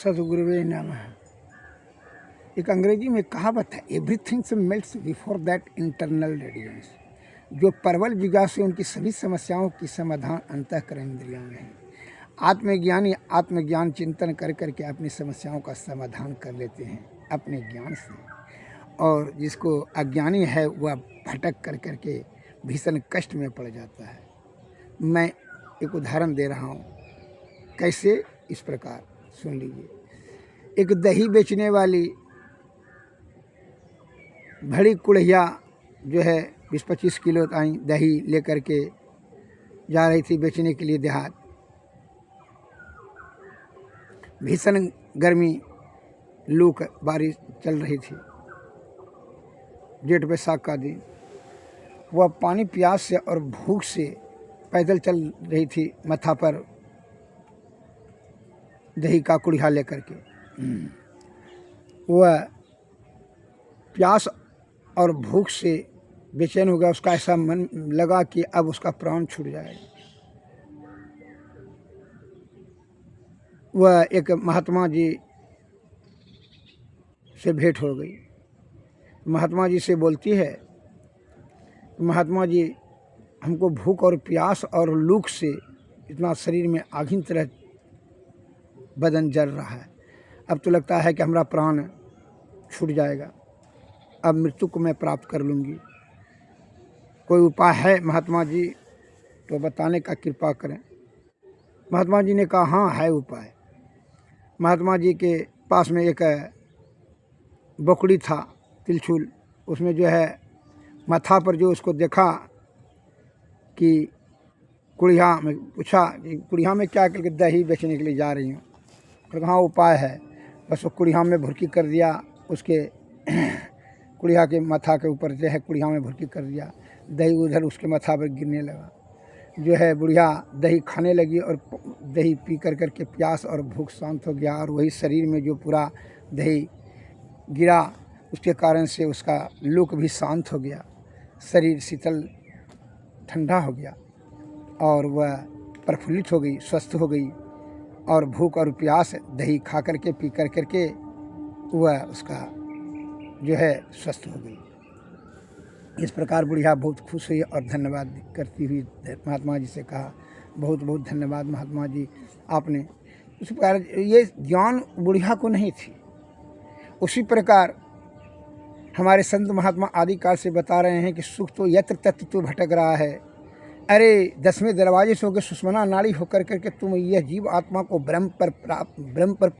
सद्गुरुवे नमः। एक अंग्रेजी में कहावत है, everything melts before that internal radiance. जो प्रबल विगास से उनकी सभी समस्याओं की समाधान अंतःकरण इंद्रियों में है। आत्मज्ञानी आत्मज्ञान चिंतन कर करके अपनी समस्याओं का समाधान कर लेते हैं अपने ज्ञान से, और जिसको अज्ञानी है वह भटक कर करके भीषण कष्ट में पड़ जाता है। मैं एक उदाहरण दे रहा हूँ, कैसे, इस प्रकार सुन लीजिए। एक दही बेचने वाली बड़ी कुढ़िया जो है 20-25 किलो दही लेकर के जा रही थी बेचने के लिए देहात। भीषण गर्मी, लू बारिश चल रही थी, जेठ बैसाख का दिन। वह पानी प्यास से और भूख से पैदल चल रही थी, माथा पर दही का कुड़िया लेकर के। वह प्यास और भूख से बेचैन हो गया। उसका ऐसा मन लगा कि अब उसका प्राण छूट जाएगा। वह एक महात्मा जी से भेंट हो गई। महात्मा जी से बोलती है, महात्मा जी, हमको भूख और प्यास और लूक से इतना शरीर में आग की तरह बदन जल रहा है, अब तो लगता है कि हमारा प्राण छूट जाएगा, अब मृत्यु को मैं प्राप्त कर लूँगी। कोई उपाय है महात्मा जी तो बताने का कृपा करें। महात्मा जी ने कहा, हाँ है उपाय। महात्मा जी के पास में एक बकड़ी था, तिलछुल। उसमें जो है माथा पर जो उसको देखा कि कुड़िया में, पूछा कि कुड़िया में क्या करके दही बेचने के लिए जा रही हूँ। कहा उपाय है। बस वो कुड़िया में भुरकी कर दिया, उसके कुड़िया के माथा के ऊपर जो है कुड़िया में भुरकी कर दिया, दही उधर उसके माथा पर गिरने लगा। जो है बुढ़िया दही खाने लगी और दही पी कर करके प्यास और भूख शांत हो गया, और वही शरीर में जो पूरा दही गिरा उसके कारण से उसका लूक भी शांत हो गया, शरीर शीतल ठंडा हो गया और वह प्रफुल्लित हो गई, स्वस्थ हो गई, और भूख और प्यास दही खा करके पी कर करके वह उसका जो है स्वस्थ हो गई। इस प्रकार बुढ़िया बहुत खुश हुई और धन्यवाद करती हुई महात्मा जी से कहा, बहुत बहुत धन्यवाद महात्मा जी, आपने। उस प्रकार ये ज्ञान बुढ़िया को नहीं थी। उसी प्रकार हमारे संत महात्मा आदिकाल से बता रहे हैं कि सुख तो यत्र तत्र तो भटक रहा है। अरे 10वें दरवाजे से होकर सुषमना नाड़ी होकर करके तुम यह जीव आत्मा को ब्रह्म पर